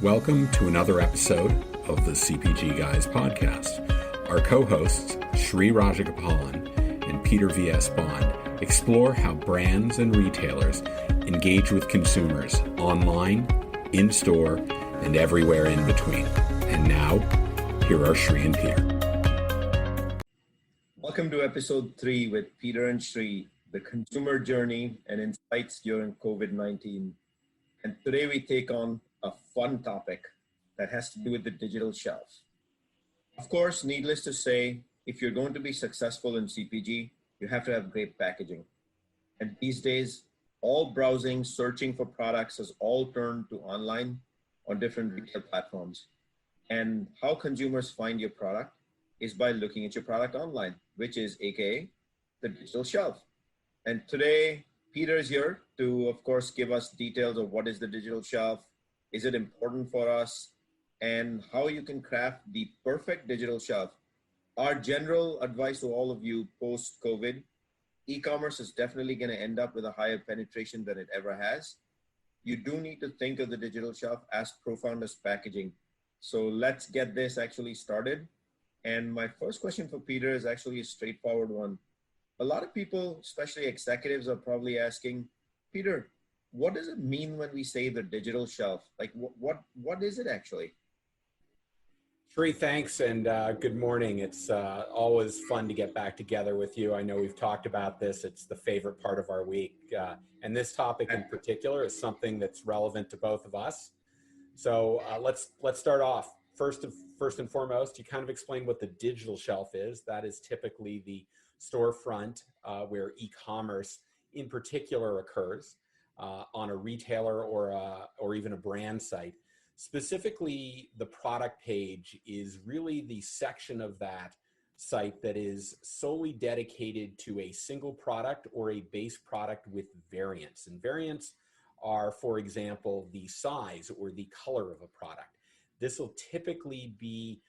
Welcome to another episode of the CPG Guys podcast. Our co-hosts, Sri Rajagopalan and Peter V.S. Bond, explore how brands and retailers engage with consumers online, in-store, and everywhere in between. And now, here are Sri and Peter. Welcome to episode 3 with Peter and Sri, the consumer journey and insights during COVID-19. And today we take on a fun topic that has to do with the digital shelf. Of course, needless to say, if you're going to be successful in CPG, you have to have great packaging. And these days, all browsing, searching for products has all turned to online on different retail platforms. And how consumers find your product is by looking at your product online, which is AKA the digital shelf. And today, Peter is here to, of course, give us details of what is the digital shelf, is it important for us, and how you can craft the perfect digital shelf. Our general advice to all of you post-COVID, e-commerce is definitely going to end up with a higher penetration than it ever has. You do need to think of the digital shelf as profound as packaging. So let's get this actually started. And my first question for Peter is actually a straightforward one. A lot of people, especially executives, are probably asking, Peter, what does it mean when we say the digital shelf? Like, what is it actually? Sri, thanks, and good morning. It's always fun to get back together with you. I know we've talked about this. It's the favorite part of our week. And this topic in particular is something that's relevant to both of us. So let's start off. First and foremost, you kind of explain what the digital shelf is. That is typically the storefront where e-commerce in particular occurs on a retailer or even a brand site. Specifically, the product page is really the section of that site that is solely dedicated to a single product or a base product with variants. And variants are, for example, the size or the color of a product. This will typically be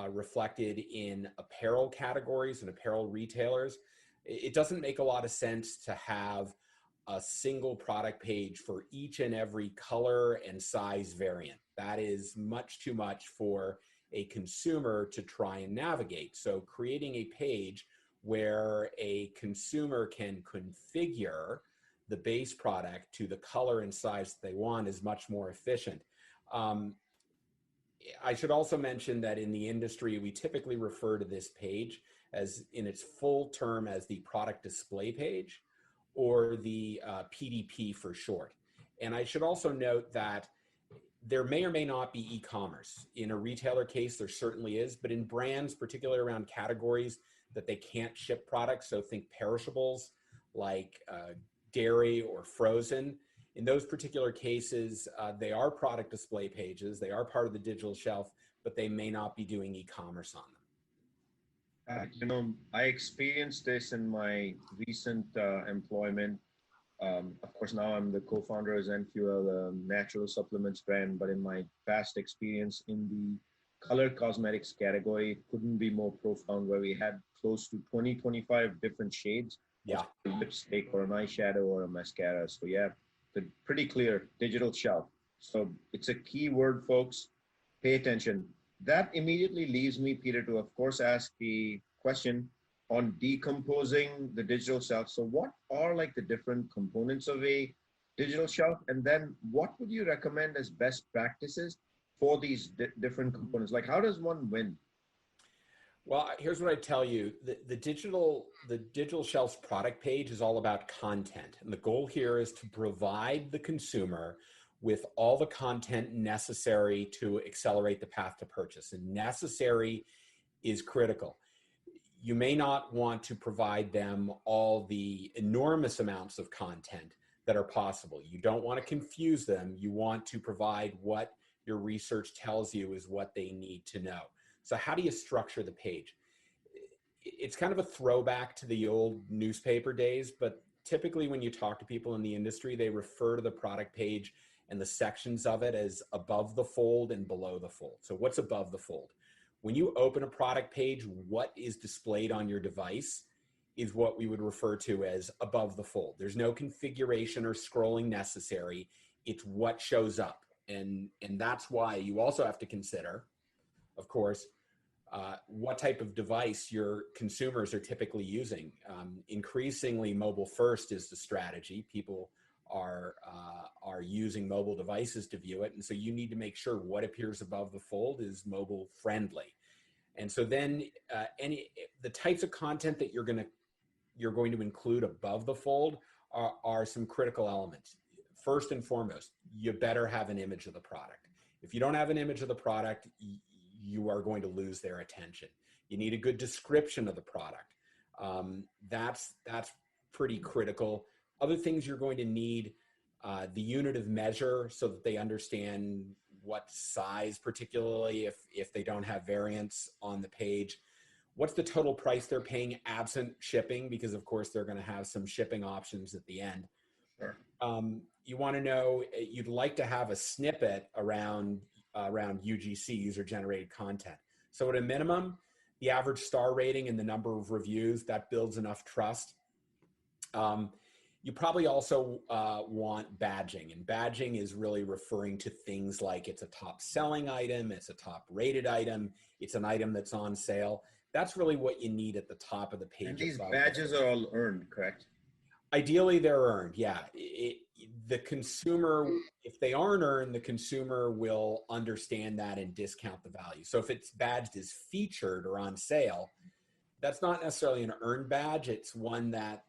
reflected in apparel categories and apparel retailers. It doesn't make a lot of sense to have a single product page for each and every color and size variant. That is much too much for a consumer to try and navigate. So creating a page where a consumer can configure the base product to the color and size that they want is much more efficient. I should also mention that in the industry, we typically refer to this page as, in its full term, as the product display page, or the PDP for short. And I should also note that there may or may not be e-commerce. In a retailer case, there certainly is, but in brands, particularly around categories that they can't ship products, so think perishables like dairy or frozen, in those particular cases, they are product display pages, they are part of the digital shelf, but they may not be doing e-commerce on them. I experienced this in my recent employment. Of course, now I'm the co-founder of ZenFuel, a natural supplements brand, but in my past experience in the color cosmetics category, it couldn't be more profound, where we had close to 20-25 different shades. Yeah. A lipstick or an eyeshadow or a mascara. So yeah, pretty clear digital shelf. So it's a key word, folks. Pay attention. That immediately leaves me, Peter, to of course ask the question on decomposing the digital shelf. So what are like the different components of a digital shelf? And then what would you recommend as best practices for these different components? Like, how does one win? Well, here's what I tell you. The digital shelf's product page is all about content. And the goal here is to provide the consumer with all the content necessary to accelerate the path to purchase. And necessary is critical. You may not want to provide them all the enormous amounts of content that are possible. You don't want to confuse them. You want to provide what your research tells you is what they need to know. So how do you structure the page? It's kind of a throwback to the old newspaper days, but typically when you talk to people in the industry, they refer to the product page and the sections of it as above the fold and below the fold. So what's above the fold? When you open a product page, what is displayed on your device is what we would refer to as above the fold. There's no configuration or scrolling necessary. It's what shows up. And that's why you also have to consider, of course, what type of device your consumers are typically using. Increasingly, mobile first is the strategy. People are using mobile devices to view it, and so you need to make sure what appears above the fold is mobile friendly. And so then the types of content that you're going to include above the fold are some critical elements. First and foremost, you better have an image of the product. If you don't have an image of the product, you are going to lose their attention. You need a good description of the product. That's pretty critical. Other things you're going to need, the unit of measure so that they understand what size, particularly if they don't have variants on the page. What's the total price they're paying absent shipping? Because of course they're going to have some shipping options at the end. Sure. You want to know, you'd like to have a snippet around UGC, user generated content. So at a minimum, the average star rating and the number of reviews, that builds enough trust. You probably also want badging, and badging is really referring to things like it's a top selling item, it's a top rated item, it's an item that's on sale. That's really what you need at the top of the page. And these badges are all earned, correct? Ideally, they're earned. Yeah. The consumer, if they aren't earned, the consumer will understand that and discount the value. So if it's badged as featured or on sale, that's not necessarily an earned badge. It's one that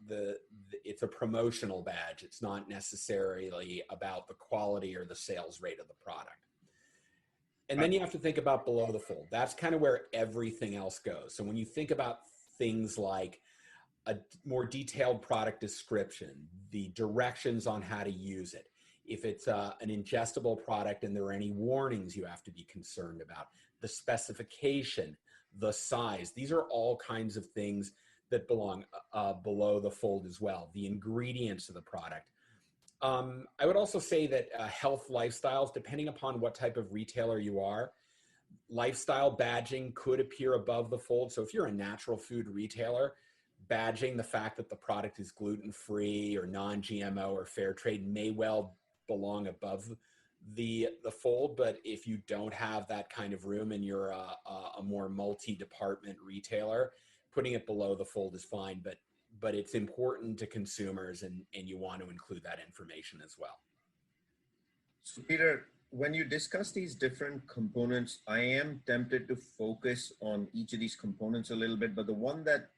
it's a promotional badge. It's not necessarily about the quality or the sales rate of the product. And then you have to think about below the fold. That's kind of where everything else goes. So when you think about things like a more detailed product description, the directions on how to use it, if it's an ingestible product and there are any warnings you have to be concerned about, the specification, the size, these are all kinds of things that belong below the fold as well. The ingredients of the product. I would also say that health lifestyles, depending upon what type of retailer you are, lifestyle badging could appear above the fold. So if you're a natural food retailer, badging the fact that the product is gluten-free or non-GMO or fair trade may well belong above the fold. But if you don't have that kind of room and you're a more multi-department retailer, putting it below the fold is fine. But it's important to consumers, and you want to include that information as well. So Peter, when you discuss these different components, I am tempted to focus on each of these components a little bit, but the one that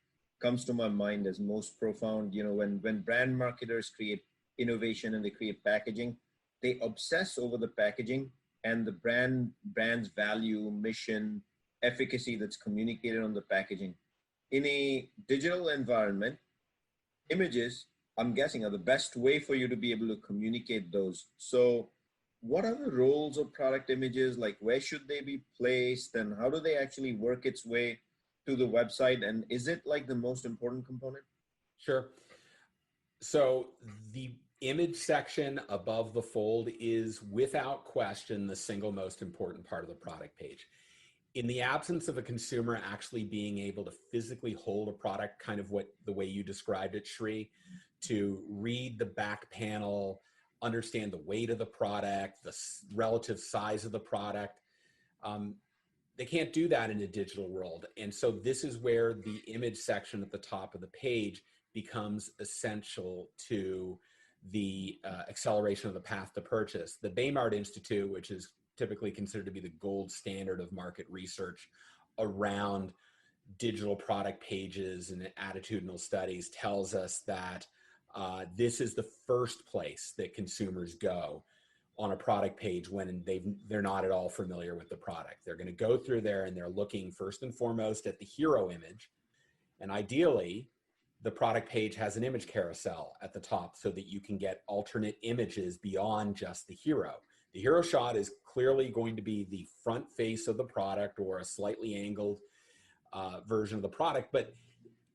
comes to my mind as most profound, when brand marketers create innovation and they create packaging, they obsess over the packaging and the brand's value, mission, efficacy that's communicated on the packaging. In a digital environment, images, I'm guessing, are the best way for you to be able to communicate those. So what are the roles of product images? Like, where should they be placed, and how do they actually work its way to the website? And is it like the most important component? Sure. So the image section above the fold is without question the single most important part of the product page. In the absence of a consumer actually being able to physically hold a product, kind of the way you described it, Shri, to read the back panel, understand the weight of the product, the relative size of the product, they can't do that in a digital world. And so this is where the image section at the top of the page becomes essential to the acceleration of the path to purchase. The Baymard Institute, which is typically considered to be the gold standard of market research around digital product pages and attitudinal studies, tells us that this is the first place that consumers go on a product page when they're not at all familiar with the product. They're going to go through there and they're looking first and foremost at the hero image. And ideally, the product page has an image carousel at the top so that you can get alternate images beyond just the hero. The hero shot is clearly going to be the front face of the product or a slightly angled version of the product, but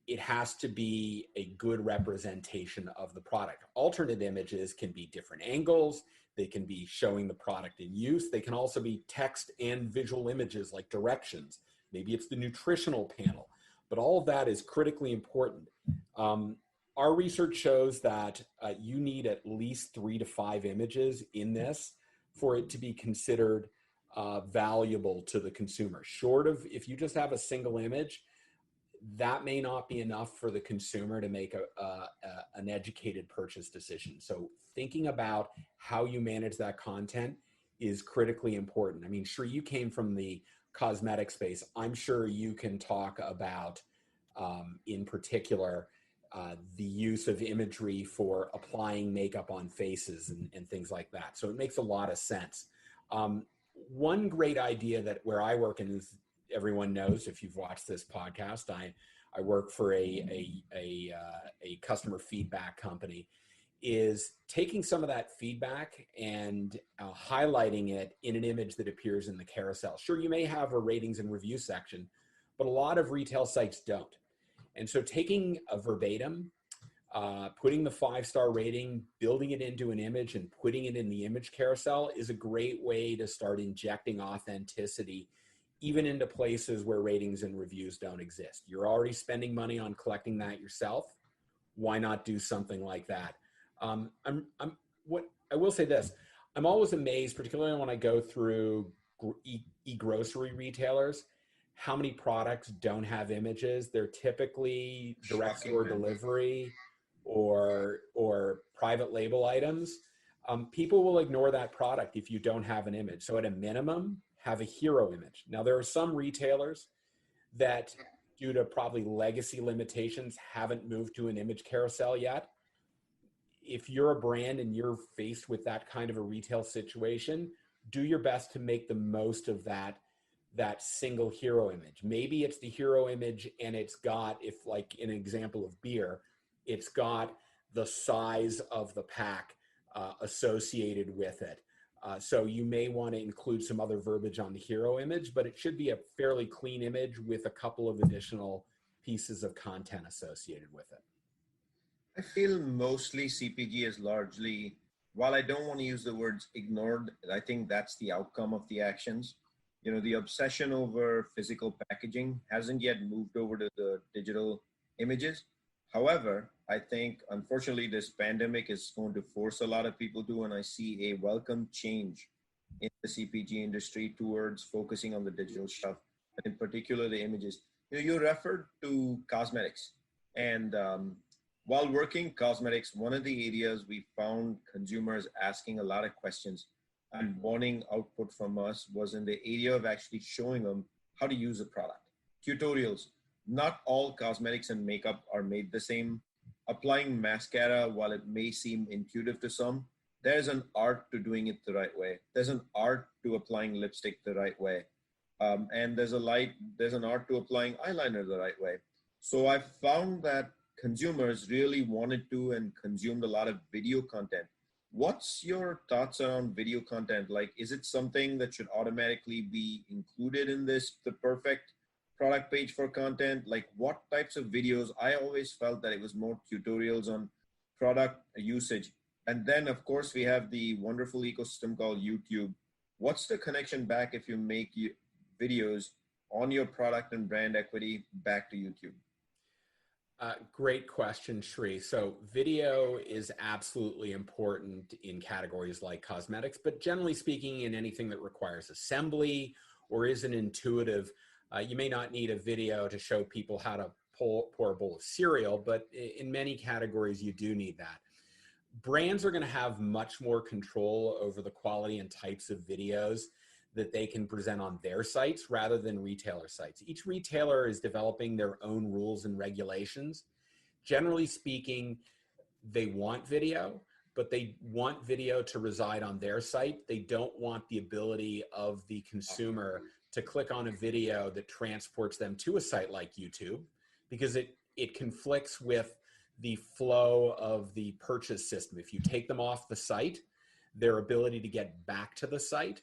it has to be a good representation of the product. Alternate images can be different angles. They can be showing the product in use. They can also be text and visual images like directions. Maybe it's the nutritional panel, but all of that is critically important. Our research shows that you need at least 3 to 5 images in this for it to be considered valuable to the consumer. Short of, if you just have a single image, that may not be enough for the consumer to make an educated purchase decision. So thinking about how you manage that content is critically important. I mean, sure, you came from the cosmetic space. I'm sure you can talk about, in particular, the use of imagery for applying makeup on faces and things like that. So it makes a lot of sense. One great idea that where I work, and as everyone knows, if you've watched this podcast, I work for a customer feedback company, is taking some of that feedback and highlighting it in an image that appears in the carousel. Sure, you may have a ratings and review section, but a lot of retail sites don't. And so taking a verbatim, putting the 5-star rating, building it into an image and putting it in the image carousel is a great way to start injecting authenticity even into places where ratings and reviews don't exist. You're already spending money on collecting that yourself. Why not do something like that? I will say this, I'm always amazed, particularly when I go through e-grocery retailers, how many products don't have images. They're typically direct store delivery or private label items. People will ignore that product if you don't have an image. So at a minimum, have a hero image. Now, there are some retailers that, due to probably legacy limitations, haven't moved to an image carousel yet. If you're a brand and you're faced with that kind of a retail situation, do your best to make the most of that single hero image. Maybe it's the hero image and it's got, if like in an example of beer, it's got the size of the pack associated with it. So you may want to include some other verbiage on the hero image, but it should be a fairly clean image with a couple of additional pieces of content associated with it. I feel mostly CPG is largely, while I don't want to use the words ignored, I think that's the outcome of the actions. You know, the obsession over physical packaging hasn't yet moved over to the digital images. However, I think, unfortunately, this pandemic is going to force a lot of people to, and I see a welcome change in the CPG industry towards focusing on the digital stuff, and in particular, the images. You referred to cosmetics, and while working cosmetics, one of the areas we found consumers asking a lot of questions and wanting output from us was in the area of actually showing them how to use a product. Tutorials. Not all cosmetics and makeup are made the same. Applying mascara, while it may seem intuitive to some, there's an art to doing it the right way. There's an art to applying lipstick the right way. And there's an art to applying eyeliner the right way. So I found that consumers really wanted to and consumed a lot of video content. What's your thoughts around video content? Like, is it something that should automatically be included in the perfect product page for content? Like, what types of videos? I always felt that it was more tutorials on product usage. And then, of course, we have the wonderful ecosystem called YouTube. What's the connection back if you make videos on your product and brand equity back to YouTube? Great question, Shri. So video is absolutely important in categories like cosmetics, but generally speaking, in anything that requires assembly or isn't intuitive, you may not need a video to show people how to pour a bowl of cereal, but in many categories, you do need that. Brands are going to have much more control over the quality and types of videos that they can present on their sites rather than retailer sites. Each retailer is developing their own rules and regulations. Generally speaking, they want video, but they want video to reside on their site. They don't want the ability of the consumer to click on a video that transports them to a site like YouTube, because it conflicts with the flow of the purchase system. If you take them off the site, their ability to get back to the site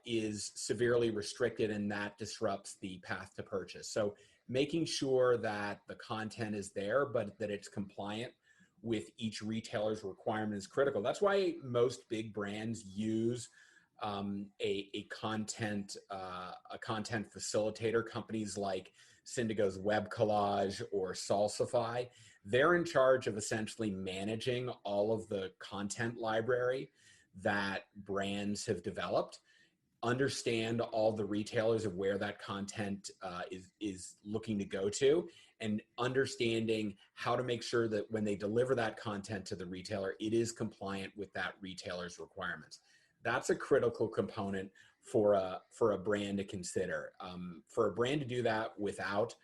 is severely restricted, and that disrupts the path to purchase. So making sure that the content is there, but that it's compliant with each retailer's requirement is critical. That's why most big brands use a content facilitator. Companies like Syndigo's Web Collage or Salsify, they're in charge of essentially managing all of the content library that brands have developed, understand all the retailers of where that content is looking to go to, and understanding how to make sure that when they deliver that content to the retailer, it is compliant with that retailer's requirements. That's a critical component for a brand to consider. For a brand to do that without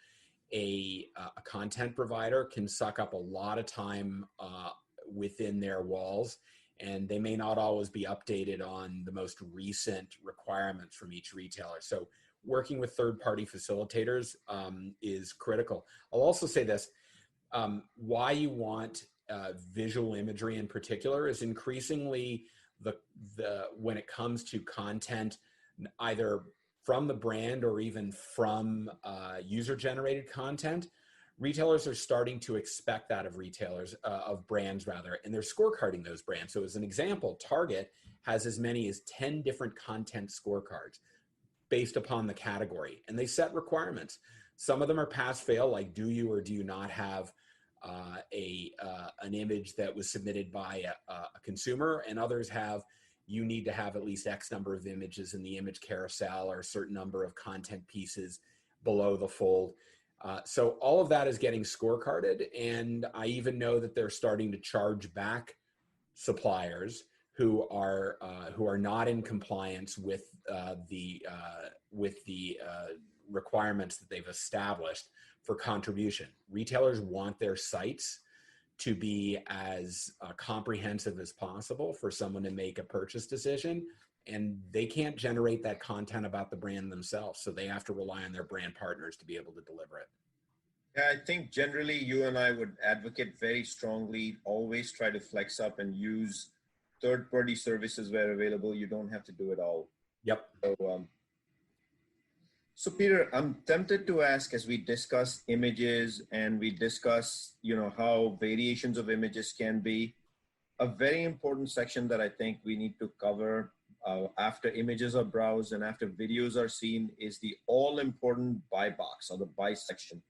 a content provider can suck up a lot of time within their walls, and they may not always be updated on the most recent requirements from each retailer. So working with third-party facilitators is critical. I'll also say this, why you want visual imagery in particular is increasingly when it comes to content, either from the brand or even from user-generated content, retailers are starting to expect that of brands, and they're scorecarding those brands. So as an example, Target has as many as 10 different content scorecards based upon the category, and they set requirements. Some of them are pass-fail, like do you or do you not have an image that was submitted by a consumer, and others have you need to have at least X number of images in the image carousel or a certain number of content pieces below the fold. So all of that is getting scorecarded, and I even know that they're starting to charge back suppliers who are not in compliance with the requirements that they've established for contribution. Retailers want their sites to be as comprehensive as possible for someone to make a purchase decision, and they can't generate that content about the brand themselves, so they have to rely on their brand partners to be able to deliver it. Yeah, I think generally you and I would advocate very strongly, always try to flex up and use third-party services where available. You don't have to do it all. Yep. So Peter, I'm tempted to ask, as we discuss images and we discuss, how variations of images can be, a very important section that I think we need to cover after images are browsed and after videos are seen is the all-important buy box, or the buy section.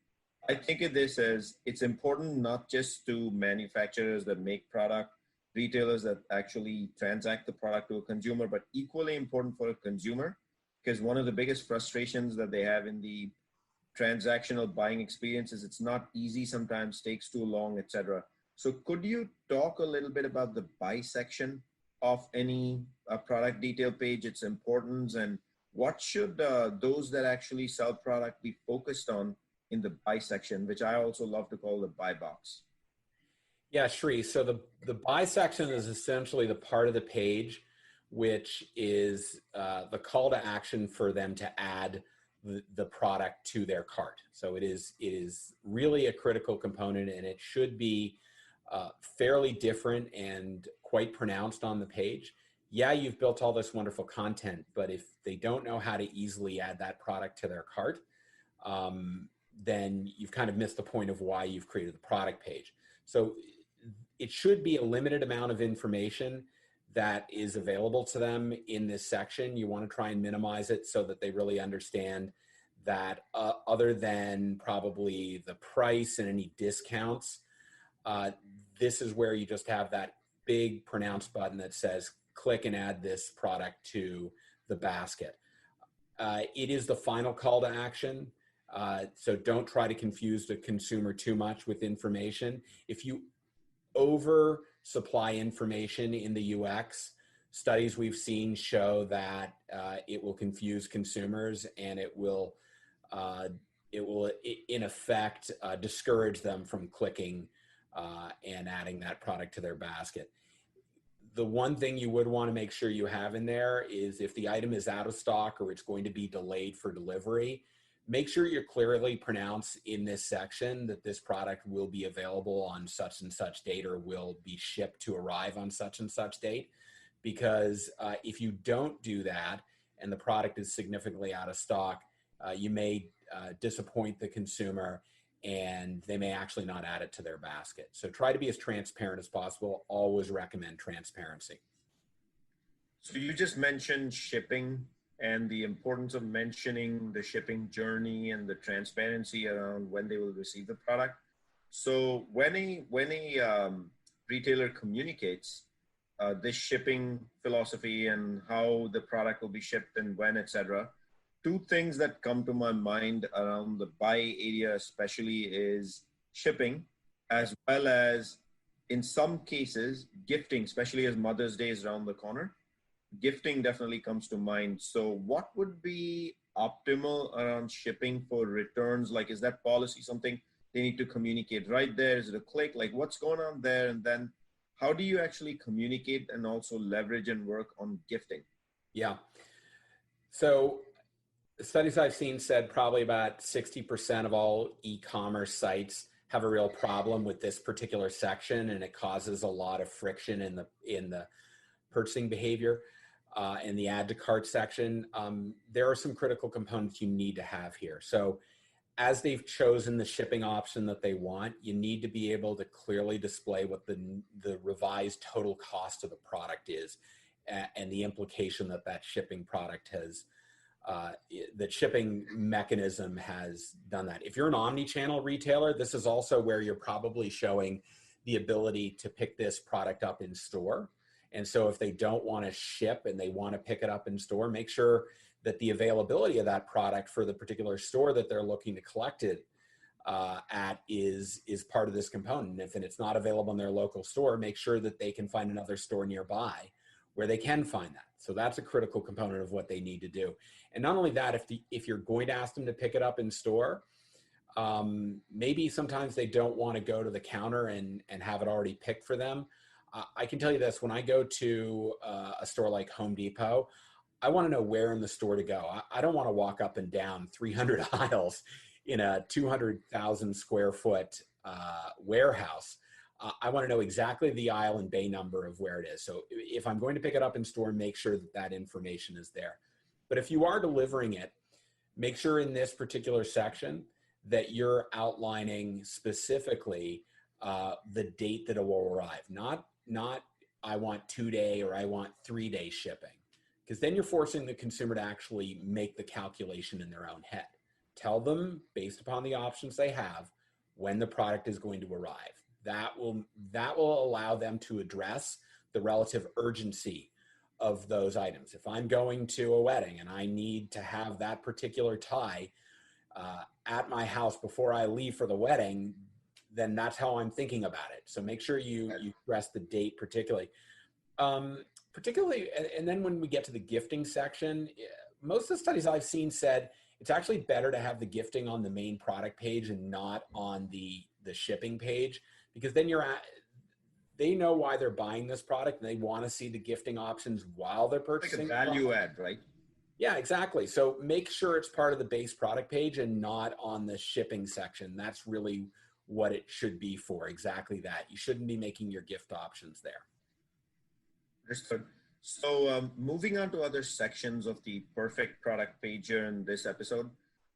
I think of this as it's important not just to manufacturers that make product, retailers that actually transact the product to a consumer, but equally important for a consumer, because one of the biggest frustrations that they have in the transactional buying experience is it's not easy, sometimes takes too long, etc. So could you talk a little bit about the buy section of any product detail page, its importance, and what should those that actually sell product be focused on in the buy section, which I also love to call the buy box? Yeah, Shri. So the buy section is essentially the part of the page which is the call to action for them to add the product to their cart. So it is really a critical component, and it should be fairly different and quite pronounced on the page. Yeah, you've built all this wonderful content, but if they don't know how to easily add that product to their cart, then you've kind of missed the point of why you've created the product page. So it should be a limited amount of information that is available to them in this section. You want to try and minimize it so that they really understand that other than probably the price and any discounts, this is where you just have that big pronounced button that says click and add this product to the basket. It is the final call to action. So don't try to confuse the consumer too much with information. If you over supply information in the UX, studies we've seen show that it will confuse consumers, and it will in effect discourage them from clicking and adding that product to their basket. The one thing you would want to make sure you have in there is if the item is out of stock or it's going to be delayed for delivery, make sure you clearly pronounce in this section that this product will be available on such and such date or will be shipped to arrive on such and such date. Because if you don't do that and the product is significantly out of stock, you may disappoint the consumer and they may actually not add it to their basket. So try to be as transparent as possible. Always recommend transparency. So you just mentioned shipping and the importance of mentioning the shipping journey and the transparency around when they will receive the product. So when a retailer communicates this shipping philosophy and how the product will be shipped and when, etc. Two things that come to my mind around the buy area, especially, is shipping, as well as in some cases, gifting, especially as Mother's Day is around the corner. Gifting definitely comes to mind. So what would be optimal around shipping for returns? Like, is that policy something they need to communicate right there? Is it a click? Like, what's going on there? And then how do you actually communicate and also leverage and work on gifting? Yeah. So the studies I've seen said probably about 60% of all e-commerce sites have a real problem with this particular section, and it causes a lot of friction in the purchasing behavior. In the add to cart section, there are some critical components you need to have here. So as they've chosen the shipping option that they want, you need to be able to clearly display what the revised total cost of the product is, and the implication that that shipping product has, the shipping mechanism has done that. If you're an omni-channel retailer, this is also where you're probably showing the ability to pick this product up in store. And so if they don't want to ship and they want to pick it up in store, make sure that the availability of that product for the particular store that they're looking to collect it at is part of this component. And if it's not available in their local store, make sure that they can find another store nearby where they can find that. So that's a critical component of what they need to do. And not only that, if you're going to ask them to pick it up in store, maybe sometimes they don't want to go to the counter and have it already picked for them. I can tell you this, when I go to a store like Home Depot, I want to know where in the store to go. I don't want to walk up and down 300 aisles in a 200,000 square foot warehouse. I want to know exactly the aisle and bay number of where it is. So if I'm going to pick it up in store, make sure that that information is there. But if you are delivering it, make sure in this particular section that you're outlining specifically the date that it will arrive. Not I want 2-day or I want 3-day shipping, because then you're forcing the consumer to actually make the calculation in their own head. Tell them, based upon the options they have, when the product is going to arrive. That will allow them to address the relative urgency of those items. If I'm going to a wedding and I need to have that particular tie at my house before I leave for the wedding, then that's how I'm thinking about it. So make sure you address the date particularly. And then when we get to the gifting section, most of the studies I've seen said it's actually better to have the gifting on the main product page and not on the shipping page, because then they know why they're buying this product and they want to see the gifting options while they're purchasing. Like a value add, right? Yeah, exactly. So make sure it's part of the base product page and not on the shipping section. That's really what it should be for, exactly that. You shouldn't be making your gift options there. Understood. So moving on to other sections of the perfect product page here in this episode.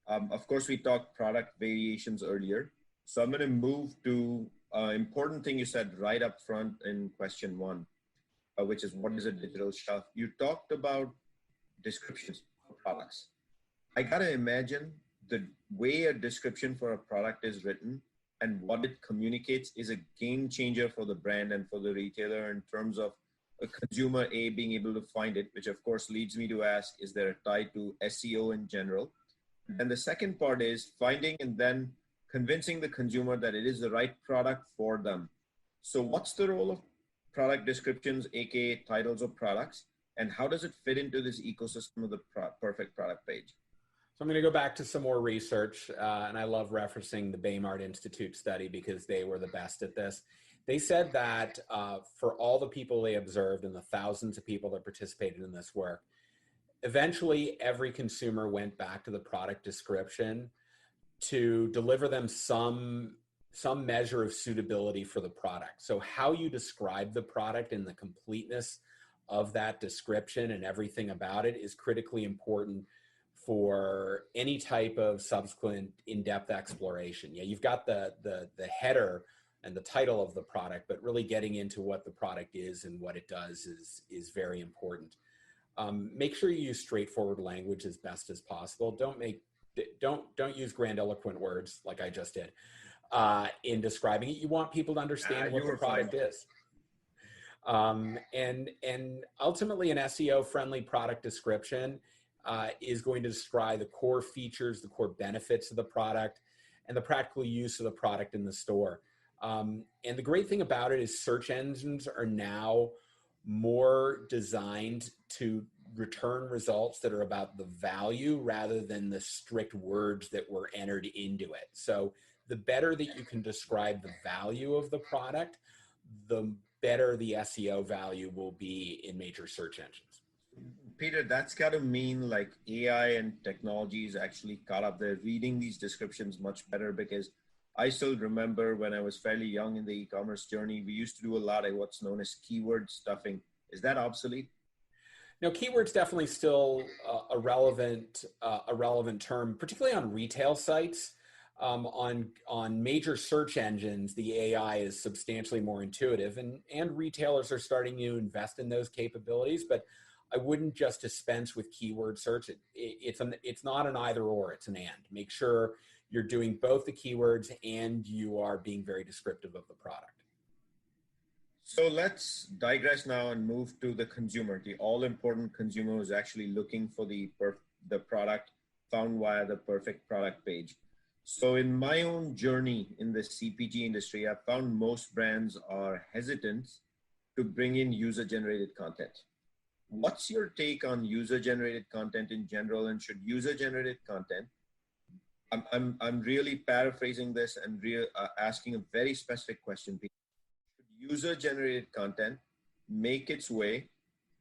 Of course, we talked product variations earlier. So I'm going to move to important thing you said right up front in question 1, which is what is a digital shelf? You talked about descriptions for products. I got to imagine the way a description for a product is written and what it communicates is a game changer for the brand and for the retailer in terms of a consumer being able to find it, which of course leads me to ask, is there a tie to SEO in general? And the second part is finding and then convincing the consumer that it is the right product for them. So what's the role of product descriptions, aka titles of products, and how does it fit into this ecosystem of the perfect product page? So I'm going to go back to some more research, and I love referencing the Baymard Institute study because they were the best at this. They said that for all the people they observed and the thousands of people that participated in this work, eventually every consumer went back to the product description to deliver them some measure of suitability for the product. So how you describe the product and the completeness of that description and everything about it is critically important for any type of subsequent in-depth exploration. Yeah, you've got the header and the title of the product, but really getting into what the product is and what it does is very important. Make sure you use straightforward language as best as possible. Don't use grandiloquent words like I just did in describing it. You want people to understand what the product is. And ultimately, an SEO-friendly product description is going to describe the core features, the core benefits of the product, and the practical use of the product in the store. And the great thing about it is search engines are now more designed to return results that are about the value rather than the strict words that were entered into it. So the better that you can describe the value of the product, the better the SEO value will be in major search engines. Peter, that's got to mean like AI and technology is actually caught up. They're reading these descriptions much better, because I still remember when I was fairly young in the e-commerce journey, we used to do a lot of what's known as keyword stuffing. Is that obsolete? Now, keywords definitely still a relevant term, particularly on retail sites. On major search engines, the AI is substantially more intuitive, and retailers are starting to invest in those capabilities. But I wouldn't just dispense with keyword search. It's not an either or, it's an and. Make sure you're doing both the keywords and you are being very descriptive of the product. So let's digress now and move to the consumer. The all-important consumer who's actually looking for the product found via the perfect product page. So in my own journey in the CPG industry, I've found most brands are hesitant to bring in user-generated content. What's your take on user-generated content in general, and should user-generated content, I'm really paraphrasing this and asking a very specific question. Should user-generated content make its way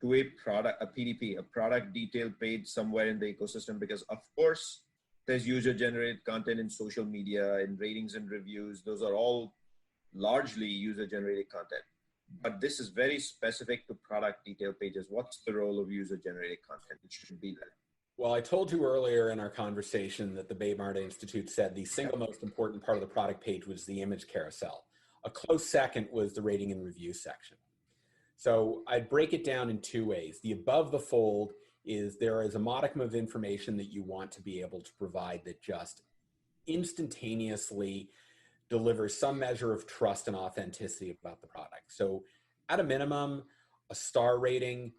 to a product, a PDP, a product detail page somewhere in the ecosystem? Because of course, there's user-generated content in social media, in ratings and reviews. Those are all largely user-generated content. But this is very specific to product detail pages. What's the role of user-generated content? It should be there. Well, I told you earlier in our conversation that the Baymard Institute said the single most important part of the product page was the image carousel. A close second was the rating and review section. So I'd break it down in two ways. The above the fold is there is a modicum of information that you want to be able to provide that just instantaneously delivers some measure of trust and authenticity about the product. So at a minimum, a star rating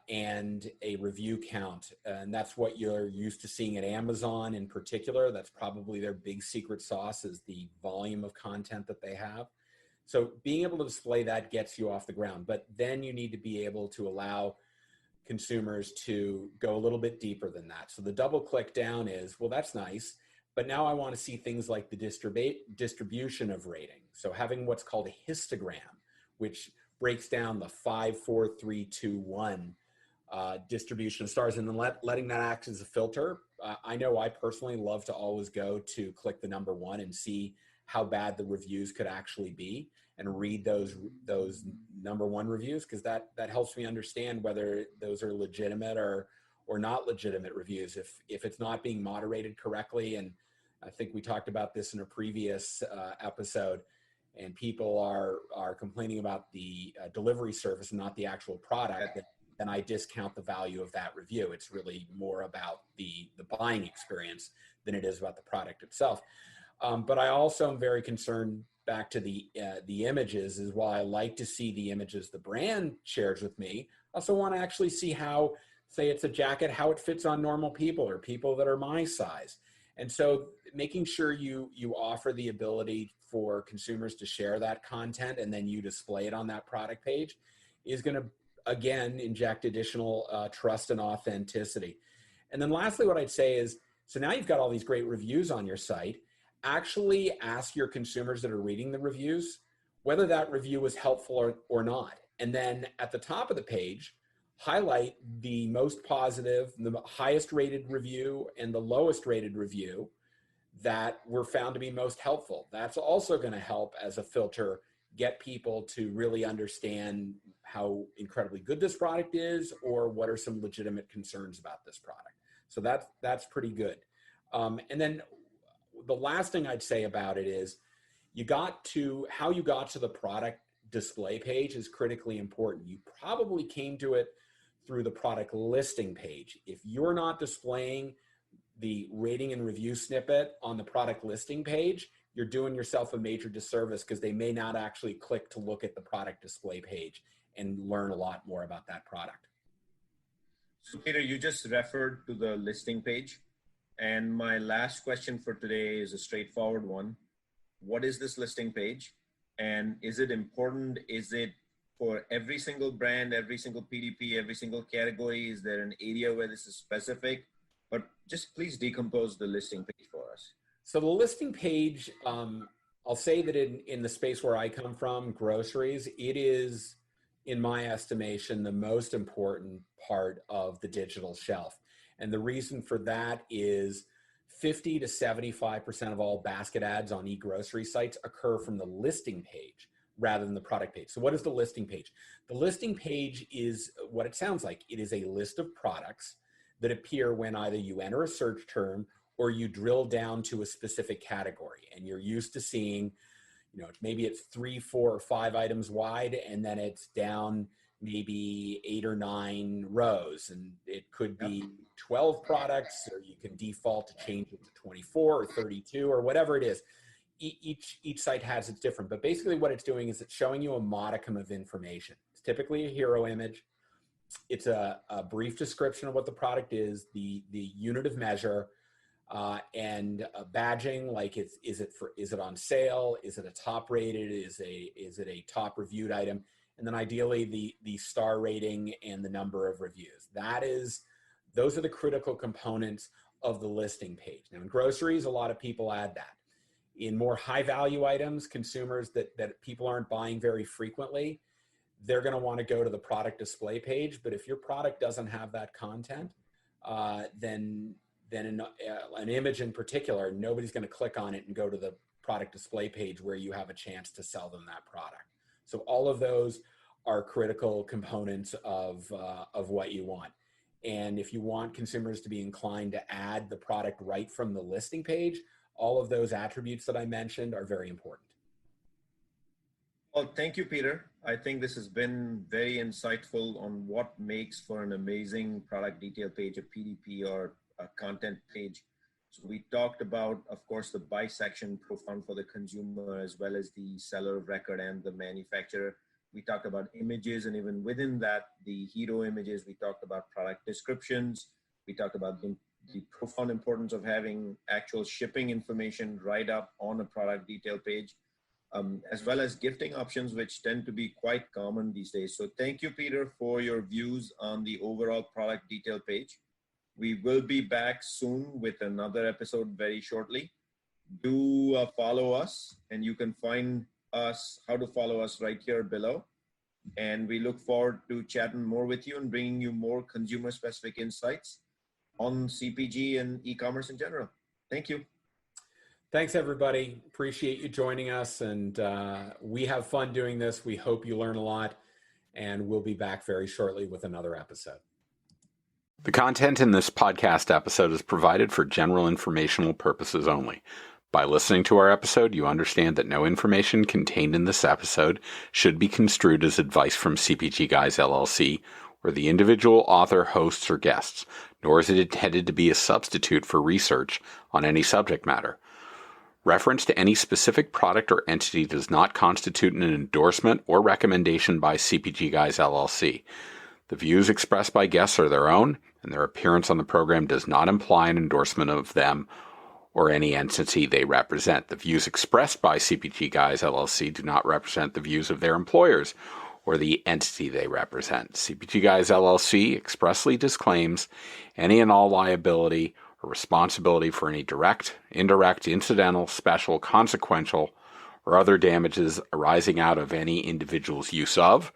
and a review count. And that's what you're used to seeing at Amazon in particular. That's probably their big secret sauce, is the volume of content that they have. So being able to display that gets you off the ground, but then you need to be able to allow consumers to go a little bit deeper than that. So the double click down is, well, that's nice, but now I want to see things like the distribution of rating. So having what's called a histogram, which breaks down the 5, 4, 3, 2, 1 distribution of stars, and then letting that act as a filter. I know I personally love to always go to click the number 1 and see how bad the reviews could actually be, and read those number 1 reviews, because that helps me understand whether those are legitimate or not legitimate reviews. If it's not being moderated correctly, and I think we talked about this in a previous episode, and people are complaining about the delivery service and not the actual product, then I discount the value of that review. It's really more about the buying experience than it is about the product itself. But I also am very concerned, back to the images, is while I like to see the images the brand shares with me, I also want to actually see how, say it's a jacket, how it fits on normal people or people that are my size. And so making sure you offer the ability for consumers to share that content and then you display it on that product page is going to, again, inject additional trust and authenticity. And then lastly, what I'd say is, so now you've got all these great reviews on your site. Actually ask your consumers that are reading the reviews whether that review was helpful or not. And then at the top of the page, highlight the most positive, the highest rated review, and the lowest rated review that were found to be most helpful. That's also going to help as a filter, get people to really understand how incredibly good this product is, or what are some legitimate concerns about this product. So that's pretty good. And then the last thing I'd say about it is how you got to the product display page is critically important. You probably came to it through the product listing page. If you're not displaying the rating and review snippet on the product listing page, you're doing yourself a major disservice, because they may not actually click to look at the product display page. and learn a lot more about that product. So Peter, you just referred to the listing page. And my last question for today is a straightforward one. What is this listing page? And is it important? Is it for every single brand, every single PDP, every single category? Is there an area where this is specific? But just please decompose the listing page for us. So the listing page, I'll say that in the space where I come from, groceries, it is, in my estimation, the most important part of the digital shelf. And the reason for that is 50 to 75% of all basket ads on e-grocery sites occur from the listing page rather than the product page. So what is the listing page? The listing page is what it sounds like. It is a list of products that appear when either you enter a search term or you drill down to a specific category. And you're used to seeing, maybe it's 3, 4, or 5 items wide, and then it's down maybe 8 or 9 rows. And it could be 12 products, or you can default to change it to 24 or 32 or whatever it is. Each site has its different, but basically what it's doing is it's showing you a modicum of information. It's typically a hero image. It's a brief description of what the product is, the unit of measure, and badging, like is it on sale? Is it a top rated? Is it a top reviewed item? And then ideally the star rating and the number of reviews. Those are the critical components of the listing page. Now in groceries, a lot of people add that. In more high value items, consumers that people aren't buying very frequently, they're going to want to go to the product display page. But if your product doesn't have that content, then an image in particular, nobody's going to click on it and go to the product display page where you have a chance to sell them that product. So all of those are critical components of what you want. And if you want consumers to be inclined to add the product right from the listing page, all of those attributes that I mentioned are very important. Well, thank you, Peter. I think this has been very insightful on what makes for an amazing product detail page, a PDP or a content page. So we talked about, of course, the buy section profound for the consumer, as well as the seller of record and the manufacturer. We talked about images, and even within that, the hero images. We talked about product descriptions. We talked about the profound importance of having actual shipping information right up on a product detail page, as well as gifting options, which tend to be quite common these days. So thank you, Peter, for your views on the overall product detail page. We will be back soon with another episode very shortly. Do follow us, and you can find us, how to follow us right here below. And we look forward to chatting more with you and bringing you more consumer-specific insights on CPG and e-commerce in general. Thank you. Thanks, everybody. Appreciate you joining us. And we have fun doing this. We hope you learn a lot. And we'll be back very shortly with another episode. The content in this podcast episode is provided for general informational purposes only. By listening to our episode, you understand that no information contained in this episode should be construed as advice from CPG Guys LLC or the individual author, hosts, or guests, nor is it intended to be a substitute for research on any subject matter. Reference to any specific product or entity does not constitute an endorsement or recommendation by CPG Guys LLC. The views expressed by guests are their own, and their appearance on the program does not imply an endorsement of them or any entity they represent. The views expressed by CPG Guys LLC do not represent the views of their employers or the entity they represent. CPG Guys LLC expressly disclaims any and all liability or responsibility for any direct, indirect, incidental, special, consequential, or other damages arising out of any individual's use of,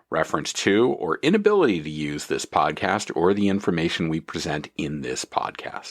reference to, or inability to use this podcast or the information we present in this podcast.